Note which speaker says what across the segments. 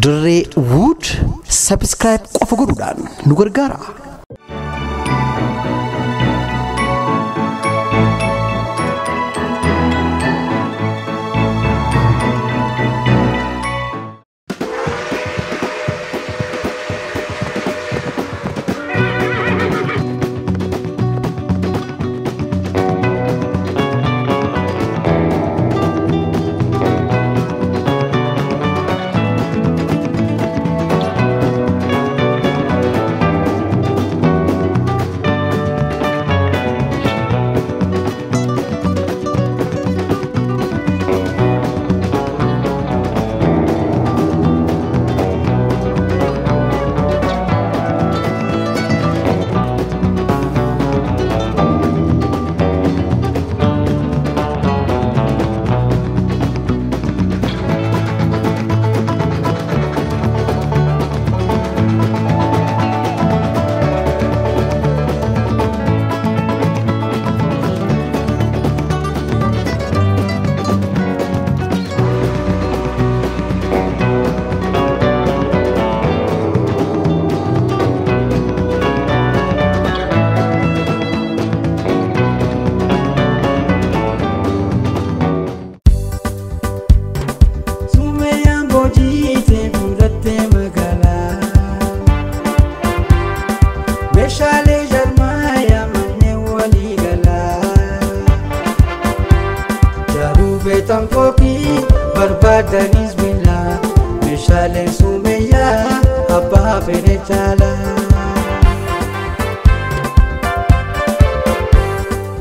Speaker 1: Dirree Wood subscribe qofa godhuudhaan nu gargaara.
Speaker 2: Danis bila mishale sumeya abba fere chala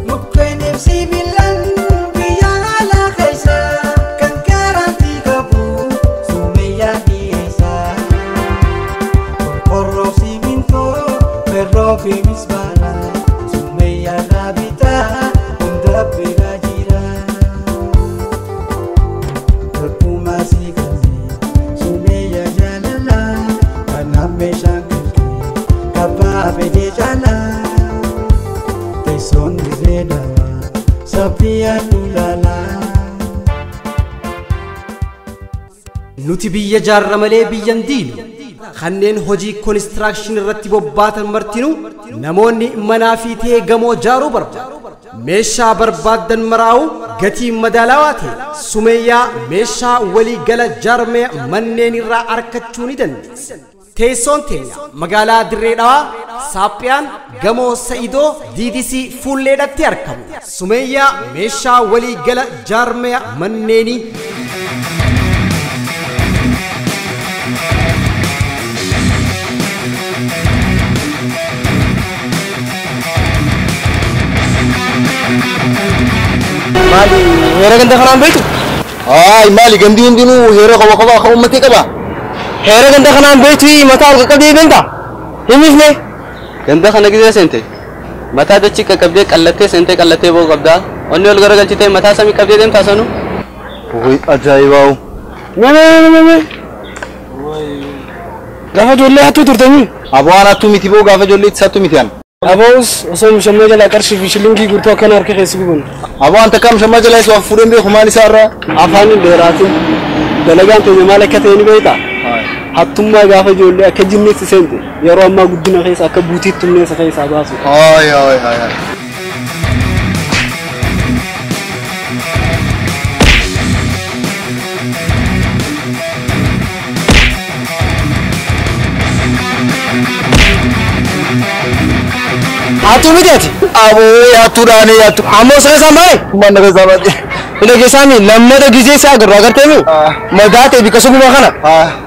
Speaker 2: mukene sibilan biya la khaisa kan karanti gabu sumeya diesa korro siminto perro bimisbana sumeya rabita unda pira
Speaker 3: nuti biyya jaarramalee biyyan diinu kanneen hojii construction irratti bobba'an martinu namoonni manaa fi ta'ee gamoo jaaruu barbaadu meeshaa barbaadan maraa'u gatii madaalawaa ta'e sumeeyyaa meeshaa walii gala jaarmee manneen irraa argachuu ni dandeessa. Teessoon teenya magaalaa Dirree Dhawaa Saaphiyaan gamoo Sa'idoo DDC fuulleedhatti argamu. Sumeeyyaa meeshaa walii gala jaarmee manneenii
Speaker 4: Mali, hera ganda kanan betu. Ay, mali gandi undinu hera kawa ummati kaba. Hera ganda kanan betu mata alga kabdi ganda. Himis ne?
Speaker 5: Ganda kana gida sente. Mata dachi ka kabde kallate bo kabda. Onni ol garagal chite mata sami kabde dem tasanu.
Speaker 4: Oi ajaiba. Me. Gafa jolle hatu turtani. Abwana tu miti bo gafa jolle satu mitian.
Speaker 6: أبوس أصلا شمّا جل أكرش في شلونجي قلتوا كان أركي يسوقون.
Speaker 4: أبو أنت كم شمّا جل يسوق فورين بيه خماني سارة.
Speaker 6: أفاني ديراتي. دلقان تيجي مالك كتير بيتا. حتى ما قافة جولي أكجمني تسنتي. يروح ما قدنا خيس أكبوتي تمني سخيس أباسو.
Speaker 4: هاي.
Speaker 6: Atu bidati.
Speaker 4: Abu ya turane ya tu.
Speaker 6: Amo saya sampai.
Speaker 4: Mana ke sahabat?
Speaker 6: Ini kisami. Lama dah gizi saya agar agar temu. Madate bikasu guma kana.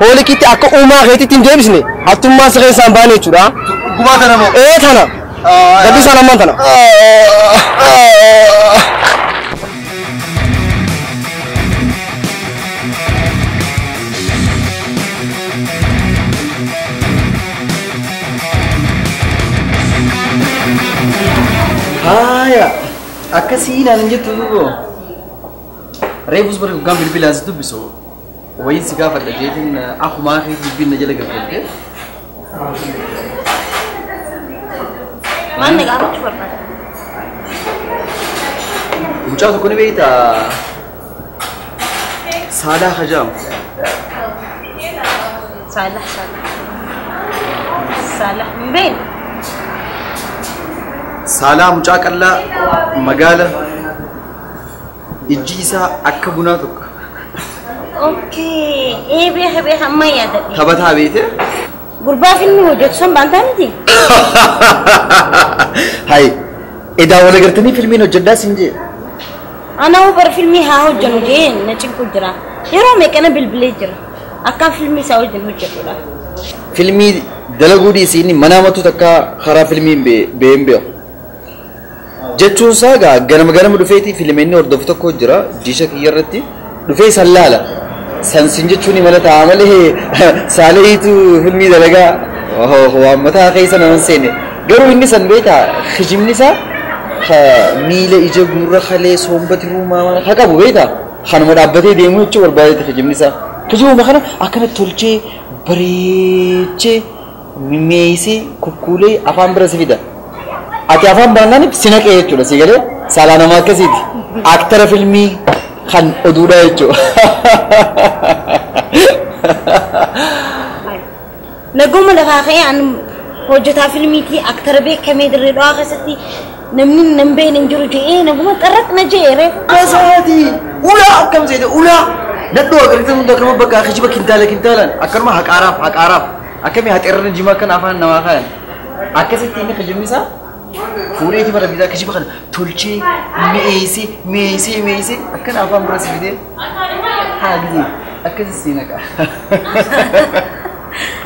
Speaker 6: Oleh kita aku umah kita tim James ni. Atu mas saya sampai ni cura.
Speaker 4: Guma thana mo.
Speaker 6: Thana. Tapi sana mana thana?
Speaker 5: Haya, akasi ina nje tudugo. Rebus bergam bilbilas tu biso. Wain sika pada jedin aku mah bilbil najala gabde.
Speaker 7: Mana garu cuba pada?
Speaker 5: Ucap tu kau ni berita. Sada hajam.
Speaker 7: صالح من بين
Speaker 5: صالح مجاكلا مقالة إجيسا أكبوناتك
Speaker 7: اوكي ايه بيها ما يدري
Speaker 5: ثبتها بيته
Speaker 7: قربا فيلم وجد سن بانتانتي
Speaker 5: هاي إذا ولا قرتني فيلمين وجدا سنجي
Speaker 7: انا هو بر فيلمي ها هو جنوجين نجيب كجرا يرومي كان بالبليجر اكان فيلمي ساو جنوجرا
Speaker 5: فيلمي دلغودي سيني منامتو تكا خرا فيلمي بيمبيو جتون ساغا غنم دفيتي فيلمين وردفتو كجرا جيشا كيرتي دفي سلالا سنسنجتوني ملت عمله ساليتو فيلمي دلغا هو متى خيسا ننسيني قالوا إني سنبيتا خجمني سا ميلا إجا قرر خلي صومبت روما حقابو بيتا خانم رابطي ديمو يتشو والبايتا خجمني سا خجمو مخانا أكنا تولچه بريچه ميسي كوكولي أفام برسفيدا أتي أفام برناني سينك إيتشو لسيگره سالانا ماكا سيدي أكتر فيلمي خان أدودا إيتشو
Speaker 7: نقوم لغاقي عن وجهة فيلميتي أكتر بيك كميد الرضا غستي نمبين نجرو جئين نقوم ترك نجيري
Speaker 5: كاساتي أولا كم زيدا أولا ندو أكرتم دكرم بكا خجبا كنتالا أكرم حق عرف أكمي هتقرن جما كان أفان نواخان أكستي إني خجبني سا فوريتي مرة بيدا خجبا خان تولچي ميسي أكن أفان برس بيدي هاجي أكستي نكا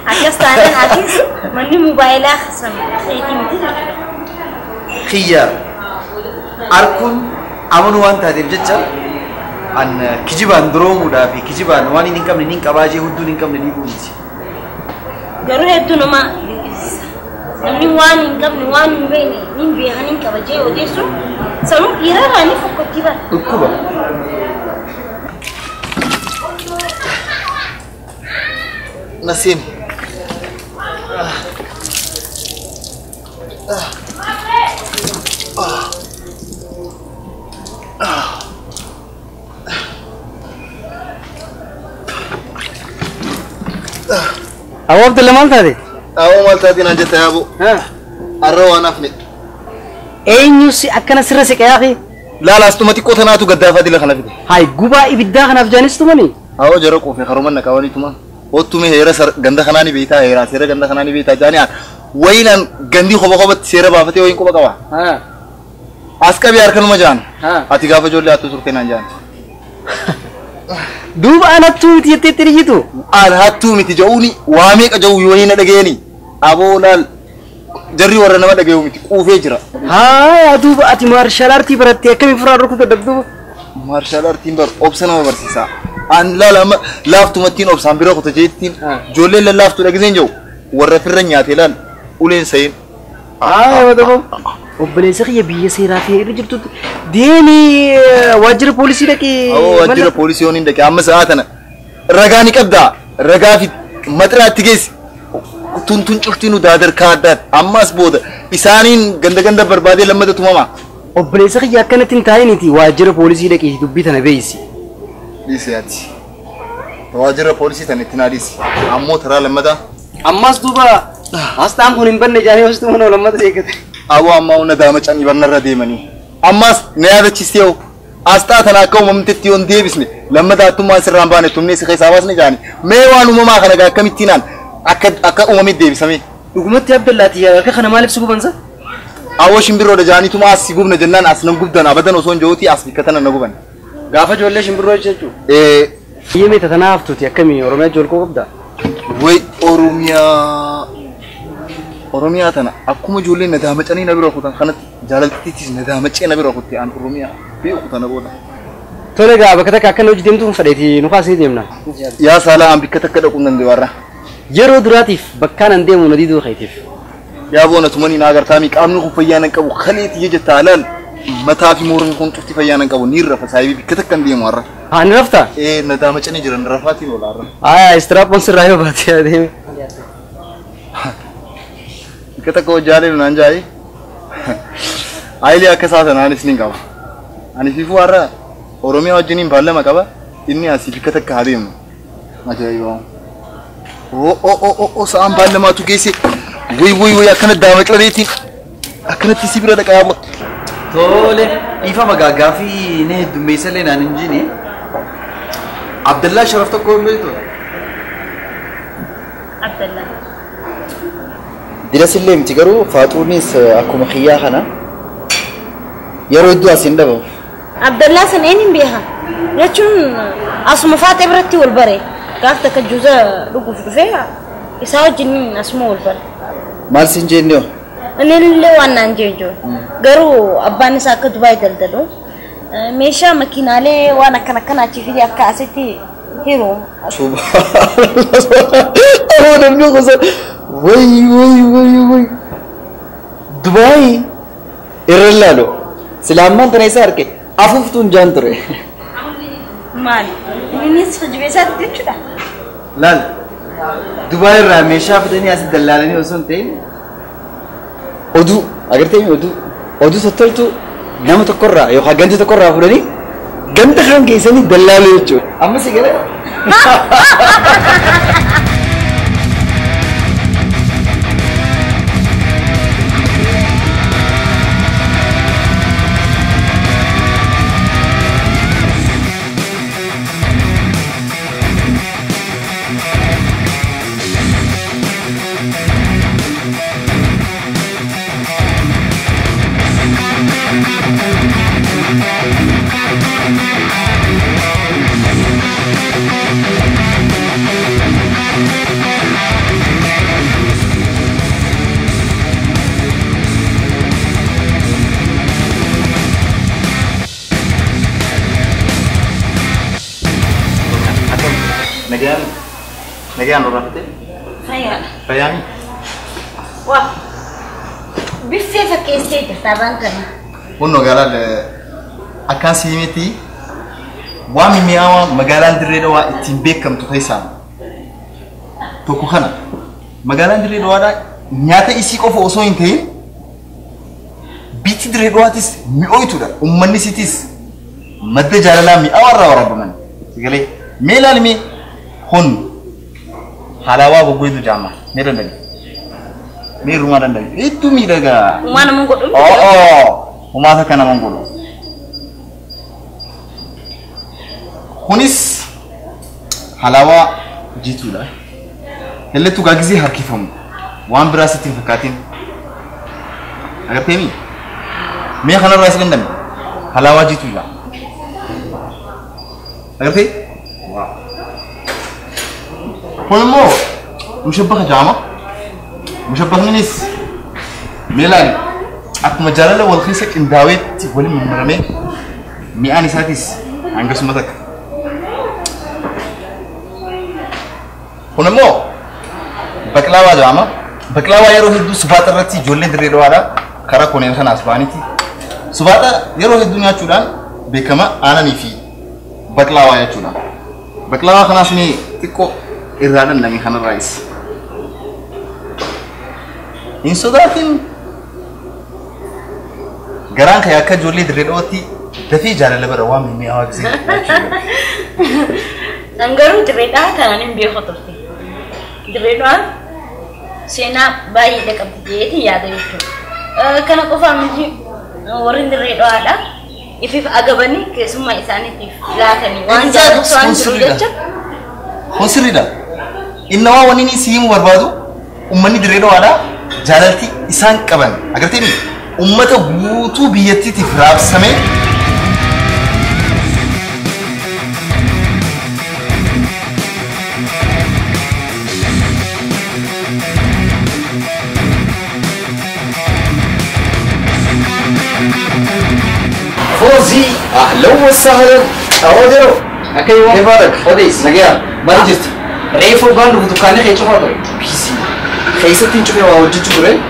Speaker 7: أكستانا أكيس مني موبايلا خسم خيتي متى
Speaker 5: خيار أركون أمنوان تاديب جتشل أن كجبان دروم ودا في كجبان واني نينكم نينكاباجي هدو نينكم نيبونيتي
Speaker 7: قالوا هدو نما نمني واني نينكم نواني بيني نينبي هنينكاباجي وديسو سلام إيرا راني فكتيبا
Speaker 5: أكوبا نسيم
Speaker 6: أبو عبد الله مالت هذه؟
Speaker 4: أبو مالت هذه نجت يا أبو الروان أفني
Speaker 6: أي نيوسي أكنا سرسك يا أخي
Speaker 4: لا استمتي كوتنا تو قدافة دي لخنا فيدي
Speaker 6: هاي جوبا إبدا خنا في جانس تماني
Speaker 4: أو جرك وفي خرومنا كواني تما وتومي هيرا سر جندا خناني بيتا هيرا سيرا جندا خناني بيتا جانيان وين جندي خبا سيرا بافتي وين كوبا كوا أسكا بيار كنو مجان أتيجا فجولي أتو سرتين أنجان
Speaker 6: دوب أنا تومي تيتري جيتو
Speaker 4: أنا تومي تجاوني وامي كجاو يوهين دقيني أبو نال جري ورنا ما دقيو متي كوفيجرا
Speaker 6: ها دوب أتي مارشال أرتي برتي كم يفرار ركوب تدبدو
Speaker 4: مارشال أرتي بر أوبسنا ما برسيسا أن لا لافتو متين أوبسان بيرو خطة جيتين جولي لا لافتو دقيزين جو ورا فرن ياتيلان أولين سين
Speaker 6: ودبو وبليسك يا بيا سيرافي رجعت ديني واجر بوليسي لكي
Speaker 4: واجر بوليسي هونين لكي أما ساعتنا رجاني كبدا رجافي مترا تجيس تون شفتينو دادر كادر أما سبود إسانين جندا بربادي لما تتوما
Speaker 6: وبليسك يا كانت انتهي نتي واجر بوليسي لكي دبي تنا بيسي
Speaker 4: بيسياتي واجر بوليسي تنا تناديس أمو ترى لما دا
Speaker 6: أما سدوبا أستام هونين بني جاني وستومنا لما تسيكت
Speaker 4: أبو أما وندامة أني برنر ديماني أماس نيابة تشيسيو أستاذنا كوم ممتتيون دي بسمي لما دا توما سرامبانة تومني سخي سواس نجاني ميوانو مما خلقا كمتينان أكا أمامي دي بسمي
Speaker 6: وقمت يا عبد الله تيا كخنا مالك سوق بنزا
Speaker 4: أول شمبرو دجاني توما أسيقوب نجنان أسنم قبضان أبدان وصون جوتي أسبي كتنا نقوبان
Speaker 6: غافة جولة شمبرو يجتو يمي تتنافتو تيا كمي ورمي جولكو قبدا
Speaker 4: وي أوروميا تنا أكو جولين ندامة أني نبي روحو تان خانت جالتيتيس ندامة أني نبي روحو تي أن أوروميا بيو تنا بودا
Speaker 6: تولى غا بكتا كاكن وجه ديمتو فديتي نفاسي ديمنا
Speaker 4: يا سلام أم بكتا كده كنا ندوارا
Speaker 6: يرو دراتيف بكان نديمو نديدو خيتيف
Speaker 4: يا بونا تمني ناغر تامي كامنو خفيانا كابو خليتي يجي تعلل متى في مورن كون تفتي فيانا كابو نير رفا سايبي بكتا كان ديمو ورا
Speaker 6: نرفتا
Speaker 4: إيه ندامة أني جرن رفاتي ولا را
Speaker 6: استراب مصر رايو باتي هذه
Speaker 4: kita kau jalan nanjai, aile aku sahaja anis ningkau, anis ibu ara, orangnya aja ni balik makaba, ini asih kita kahrim, macam itu, sa'aan baallamaatu geesse. Way akkana daamaqlaneetiin akkanatti si bira dhaqaa amma.
Speaker 5: Tole ifa magaagaa fi ne dummeessalee naan hin jine. Abdullah Sharaf tokko hin beektu.
Speaker 7: Abdullah.
Speaker 5: Dirasillee miti garuu Faaxuunis akkuma xiyyaa kana yeroo hedduu asiin dhabamu.
Speaker 7: Abdullah san eenyuun beeka? Jechuun asuma Faaxee biratti wal bare. Gaaf takka juuza dhuguuf dhufee isaa wajjin asuma wal bare.
Speaker 5: Maal siin jennee?
Speaker 7: Inni illee waan naan jeeju. Garuu abbaan isaa akka Dubaay daldalu meeshaa makiinaalee waan akkanaa achi fidee akka asitti hiru.
Speaker 5: Subhanallah. Namni gosa way. Dubaay irra laalo. Silaamaan tana isa harke afuuftuun jaan ture.
Speaker 7: Maali? Innis hojii isaatti jechuudha.
Speaker 5: Laal Dubaay irraa meeshaa fidanii asii dallaalanii osoo hin ta'in oduu agartee oduu sottoltu nama tokkorraa yookaan ganda tokkorraa fudhanii ganda kan keessanii dallaaluu jechuudha. Amma si galee.
Speaker 4: Nagaan orate. Fayyan.
Speaker 7: Wah. Biffee fakkeessee jirta baan kana.
Speaker 4: Kunno gaalaal akkaan siimiti waan mi'aawa magaalaan Dirree Dhawaa ittiin beekamtu keessaa tokko kana. Magaalaan Dirree Dhawaadhaa nyaata isii qofa osoo hin ta'in biitti Dirree Dhawaatis mi'ooytuudha. Uummanni isiitis madda jaalalaa mi'aawa irraa waraabaman. Sigalee mee ilaalmee hun halawaa goggoitu jama me dandani me rumah dandani itu mi daga
Speaker 7: Mana menggodo?
Speaker 4: Rumah tak kana menggodo. Kunis halawa jitu lah. Hele tu gagizi harkifam. Wan berasa tifakatin. Agar temi. Me kana rasa dandani. Halawa jitu lah. Agar te? Wow. Kolmo mushabbah jama mushabbah ninis melani ak majalala wal khisak indawet wal mumrame mi'ani satis angas matak kolmo baklawa jama baklawa yero hiddu subata rati jolle Dirree Dhawaadha kara konen kana asbaniti subata yero hiddu nyaachuudhaan beekama aananii fi baklawa nyaachuudhaan baklawa kanas ni xiqqoo irraadan nami kana rais in sodatin garan kaya akka jolle Dirree Dhawaatti dafi jaalala bara waan mimmi awaqsi
Speaker 7: Anggaru Dirree Dhawaa kana nin beeku turte. Dirree Dhawaa seenaa baay'ee dhaqabdi jeeti yaada jechuudha. Kana qofaa miti warri Dirree Dhawaadha. Ifiif agabanii keessummaa isaaniitiif laatanii waan jaalatu waan jiru jecha.
Speaker 4: Honsirida. Innawaa waniin isiimu barbaadu ummanni Dirree Dhawaadha jaalalti isaan qaban agartanii ummata guutuu biyyattiitiif raabsame
Speaker 5: فوزي أهلا وسهلا أوديرو أكيد كيفك أوديس نجيا ما رجعت ريفو قال له دكاني خير شو هذا بيسي خيستين شو كده وجد شو كده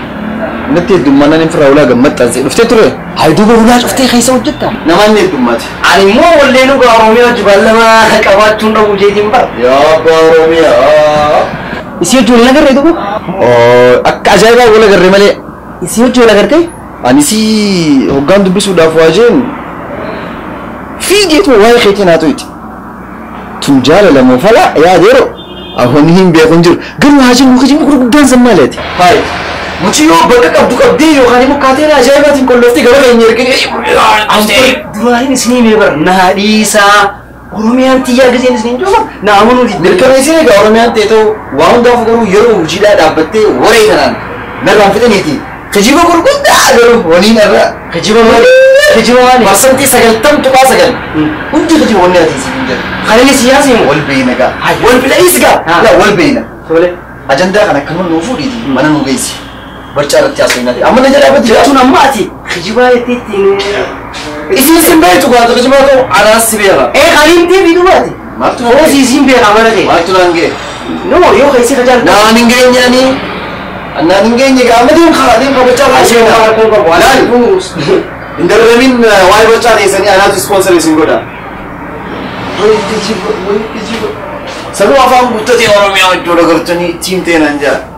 Speaker 5: نتي دمنا نفرع ولا جمت تنزل نفتي ترى هيدو ولا شفتي خيسة وجدتها نماني دمت يعني مو ولا نو قاروميا جبال لما كبات تون رو جيتين بار يا قاروميا इसी जो लगा रहे तो अक्का जाएगा वो लगा रहे मले इसी जो लगा करते ani si hoggaan dubbisuudhaaf waajeen fiigeetu waa'ee keetiin haa tu'iti tun jaalalamoo fala yaadeero أهونهم بيكون جل قالوا هاجم وخجم يقولوا قدام زمالات هاي مشيو بقى قبض يوخاني مكاتين عجائبات كل لفتي قبل إن يركن أصدق دلائل سنين يبر نهاريسا أروميان تيا كذي سنين جوا نامونو بالكرني سنين كا أروميان تيتو وان دافع كرو يرو وجيلا دابتة وري كنان نرام في تنيتي كجيبا كرو كندا كرو وني نرا كجيبا مالي برسنتي سجل تم تقع سجل كنت كجيبا وني هذي سنين خليني سياسي وول بينك وول بلايسك لا وول بينك أجندة أنا كمان نوفوري دي ما أنا نوجيسي برشارة تياسينا دي أما نجرب بدي أنا ماتي خجيبا يتيتين إسمه سيمبل تقول خجيبا تو أنا سيبيها إيه خليم تي بيدو ماتي ما تو هو سيمبل كمان كي ما تو لانجي نو يو كيسي خجال نا نينجي يعني أنا نينجي نيجا أما دين خالدين كبرشارة أشياء لا إن درمين واي برشارة يسني أنا تسبونسر يسنقودا سلوا أفهم بتتي أروميا وجودا كرتني تيم تينانجا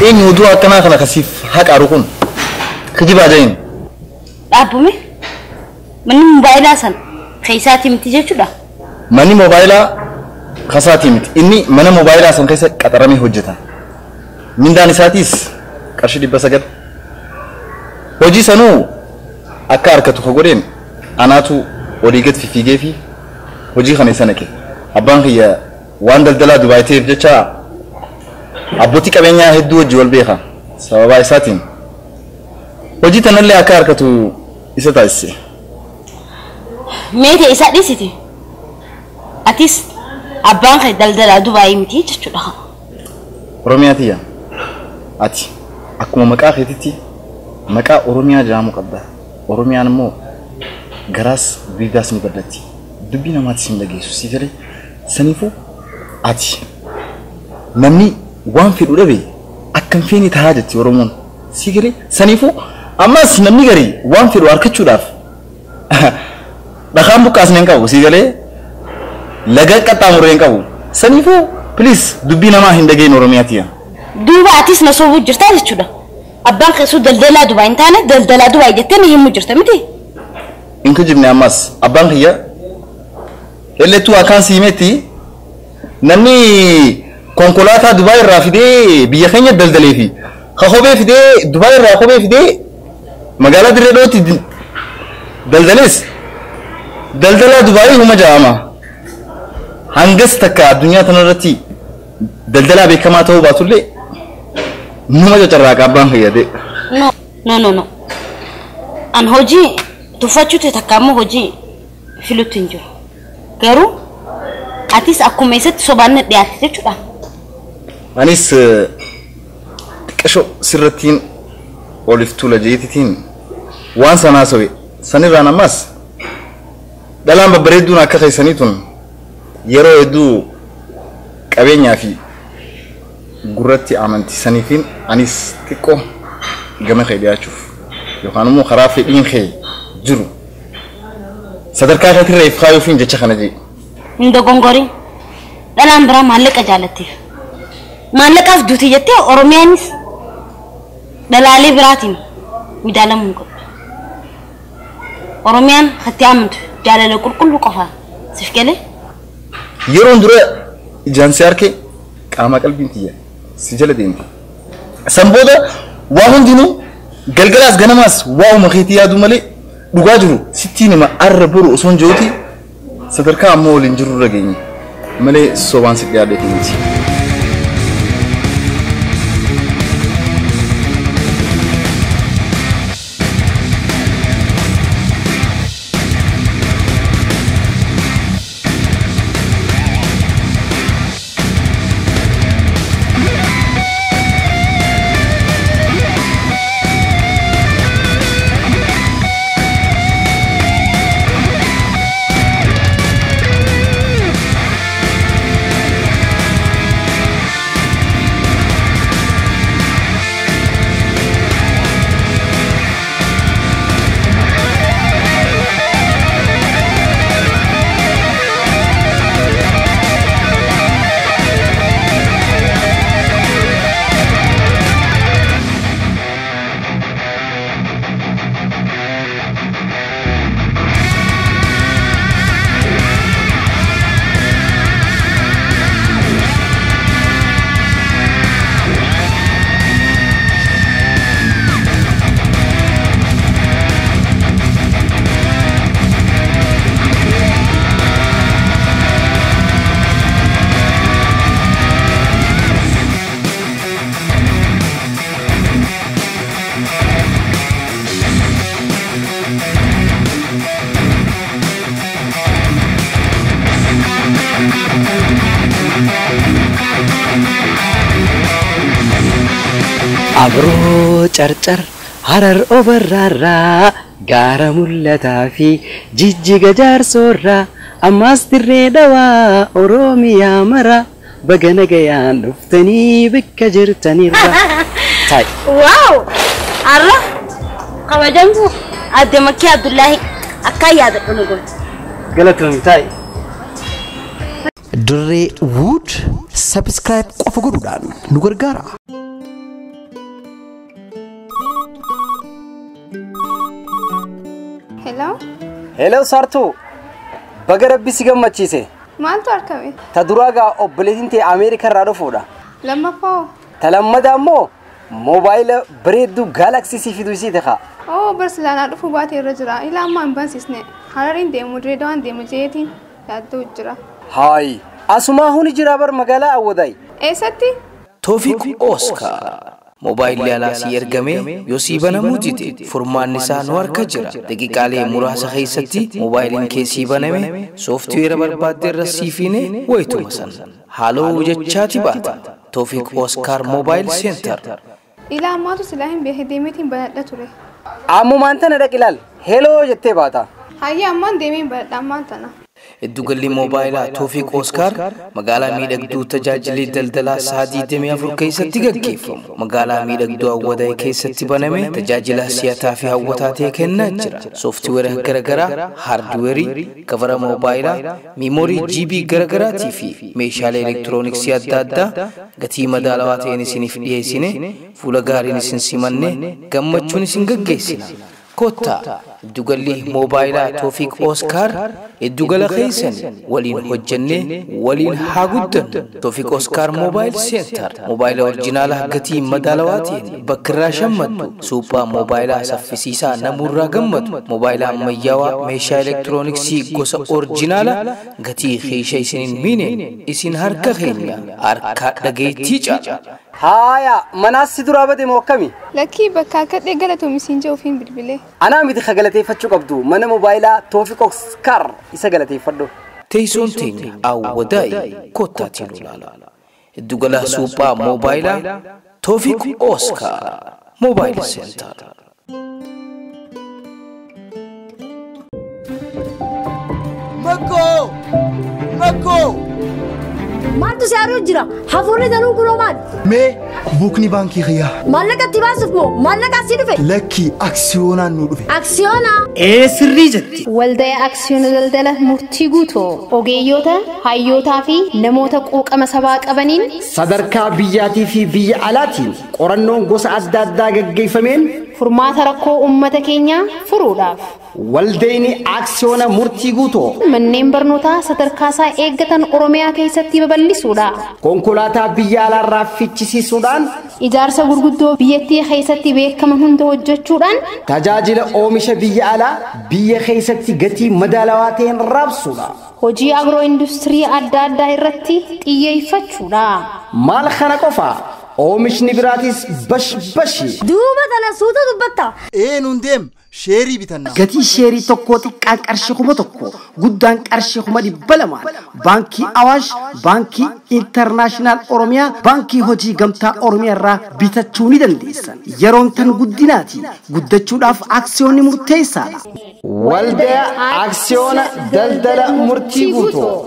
Speaker 5: إيه موضوع كنا خلا خسيف هك أروكون كجيب أجاين
Speaker 7: أبومي من موبايل أصلا خيساتي متجه شو
Speaker 5: ماني موبايلا خساتي مت إني منا موبايلا أصلا كيسة كترامي هجتها من داني ساتيس كرشي دي بسجد وجي سنو أكار كتوخورين أنا تو وريجت في جيفي وجي خمسة سنة كي أبان هي واندل دلا دبي تيف جتشا أبوتي كبينيا هدو جوال بيها سواء ساتين وجي تنلي أكار كتو إساتايسي
Speaker 7: ميتي إساتي سيتي أتيس أبان خي دلدل دبي متي تشوفها
Speaker 5: رومياتيا أتي أكو مكا خيتي مكا أوروميا جامو قبضة أوروميا نمو غراس بيغاس نبدتي دبينا ما تسمى لجيسو سيفري سنيفو أتي نمني وان في الأولى أكم فيني تهاجتي أورومون سيفري سنيفو أما سنمني غري وان في الوارك تشوف دخان بكاس نينكاو سيفري لجأ كتامورين كاو سنيفو بليز دبينا ما هندجين أورومياتيا
Speaker 7: دوبا أتيس نسوي جرتاز تشوفه أبان خسود دلدلا دبي إنتانا دلدلا دبي جتني هم جرتا متى
Speaker 5: إنك جبنا أماس أبان هي اللي تو أكان سيمتي نمي كونكولاتا دبي رافدي بيخني دلدلي في خخوبي في دي دبي راخوبي في دي مقالة دريدوتي دلدليس دلدلا دبي هم جاما هنجس تكا الدنيا تنرتي دلدلا بكما تو باتولي نما جرّاك أبان هي دي
Speaker 7: no أن هوجي تفاجأت تكامو هوجي فيلوتينجو كارو أتيس أكو ميسات سبانة دياتي تشوفها
Speaker 5: أنيس كشو سرتين أولفتولا جيتين وان سنة سوي سنة رانا ماس دلهم ببردونا كخي سنيتون يرو يدو كابينيا في غرتي أمانتي سنيفين أنيس تكو جمع خيدي أشوف يوكانو مو خرافي إن خي جرو صدر كاكا ترى يفخايو فين جتش خناجي
Speaker 7: ندو غونغوري دلهم برا مالك أجالتي مالك أفدوتي جتة أوروميانيس دلالي براتين مدالم مكو أوروميان ختيامد جالله كل قفا سفكله
Speaker 5: يرون درا جانسياركي كاما قلبي تيا سجل دينتي سنبودا واهن دينو غلغلاس غنماس واو مخيتي يا دوملي دغاجرو 60 ما اربرو اسون جوتي صدركا مولين جرو رغيني ملي سوبان سيغادي تينتي
Speaker 1: Abroo carcar harar obarraarraa gaara mul'ataa fi jijjiga jaarsoorraa ammas dirree dhawaa Oromiyaa mara baga nagayaan dhuftanii bakka jirtanirra.
Speaker 7: Wow! Arra kabajamtu adde Makkii Abdullaahi akka yaadadhu nu gooti.
Speaker 1: Galatoomii ta'i.
Speaker 3: Dirree Wood subscribe qofa godhuudhaan nu gargaara.
Speaker 8: Hello?
Speaker 1: Hello Sartu. Baga Rabbi si gammachiise.
Speaker 8: Maaltu argame?
Speaker 1: Ta duraagaa obboleettiin tee Ameerikaa irraa dhufuudha.
Speaker 8: Lammaffaa.
Speaker 1: Ta lammataa immoo moobaayila bareedduu Galaxy si fiduu isii ta'a.
Speaker 8: Oo barsiilaanaa dhufuu baatee irra jira. Ilaa ammaa hin bansiisne. Harariin deemu Direedawaan deemu jeetiin yaaddoo jira.
Speaker 1: Haayi. Asumaa huni jira bar magaalaa Awwadaay.
Speaker 8: Eessatti?
Speaker 5: Toofiq Oscar mobaayilii alaasii ergame yoo sii banamuu dide furmaanni isaa nu harka jira. Daqiiqaalee muraasa keessatti moobaayiliin keessii baname sooftiweera barbaadde irra siifiine wayituma san haaloo jechaati baata. Toofiq Oscar Mobile Center.
Speaker 8: Ilaa ammaatu silaa hin beekne deemeetiin banadha ture.
Speaker 1: Ammumaan tana dhaq ilaal. Heloo jettee baata.
Speaker 8: Hayya ammaan deemeen banadha ammaan tana.
Speaker 5: Iddugalli moobaayilaa Toofiq Oscar magaalaa miidhagduu tajaajilii daldalaa Saadii 24 keessatti gaggeeffamu. Magaalaa miidhagduu Awwadaay keessatti baname tajaajila si'ataa fi hawwataa ta'e kennaa jira. Sooftiweera garaagaraa, haardweerii, kavara moobaayilaa, miimoorii GB garaagaraatii fi meeshaalee elektirooniksii adda addaa gatii madaalawaa ta'een isiniif dhiyeessine fuula gaariin isin simanne gammachuun isin gaggeessina. Kota iddugalli moobaayilaa Toofiq Oscar iddugala keessan waliin hojjenne waliin haa guddannu. Toofiq Oscar Mobile Center moobaayila orjinaala gatii madaalawaa ta'een bakka irraa shammaddu. Suuphaa moobaayilaa saffisiisaa namurraa gammadu. Moobaayila ammayyaawaa meeshaa elektirooniksii gosa orjinaala gatii keesha isiniin miine isin harka keenya harka dhageettii caala.
Speaker 1: Haaya manaas si duraa bade moo akkami?
Speaker 8: Lakkii bakka akka galatoomii siin jee ofiin bilbilee.
Speaker 1: Anaa miti ka galateeffachuu qabdu mana moobaayilaa Toofiq Oscar isa galateeffadhu.
Speaker 5: Teessoon teenya Awwadaay kottaatiin ilaala. Iddugala suuphaa moobaayilaa Toofiq Oscar Mobile Center.
Speaker 2: Makko!
Speaker 9: Maaltu siyaaruu jira? Hafuurri danuu kunoo maal?
Speaker 2: Mee buukni baankii kiyyaa.
Speaker 9: Maallaqa itti baasuuf moo maallaqa asii dhufe?
Speaker 2: Lakki aksiyoonaan nu dhufe.
Speaker 9: Aksiyoona?
Speaker 1: Sirrii jetti.
Speaker 8: Walda'ee aksiyoona daldala murtii guutoo ogeeyyoota, hayyootaa fi namoota quuqama sabaa qabaniin
Speaker 3: sadarkaa biyyaatii fi biyya alaatiin qorannoon gosa adda addaa gaggeeffameen
Speaker 8: furmaata rakkoo uummata keenyaa furuudhaaf
Speaker 3: walda'een aksiyoona murtii guutoo
Speaker 8: manneen barnootaa sadarkaa isaa eeggatan Oromiyaa keessatti babal'isuudha.
Speaker 3: konkolaataa biyya alaarraa fichisiisuudhaan
Speaker 8: ijaarsa gurguddoo biyyattii keessatti beekaman hunda hojjechuudhaan
Speaker 3: tajaajila oomisha biyya alaa biyya keessatti gatii madaalawaa ta'een raabsuudha.
Speaker 8: hojii agroo industirii adda addaa irratti xiyyeeffachuudha.
Speaker 3: maal kana qofa oomishni biraatis bashi.
Speaker 9: Duuba tana suuta dubbatta.
Speaker 2: Nuun deem sheerii bitanna.
Speaker 1: Gatii sheerii tokkoo xiqqaan qarshii 1,000 guddaan qarshii 200 baankii Awaash baankii Intarnaashinaal Oromiyaa baankii hojii gamtaa Oromiyaa irraa bitachuu ni dandeessan. Yeroon tan guddinaati guddachuudhaaf aksiyoonni murteessaadha. Walda'ee aksiyoona daldala murtii guutoo.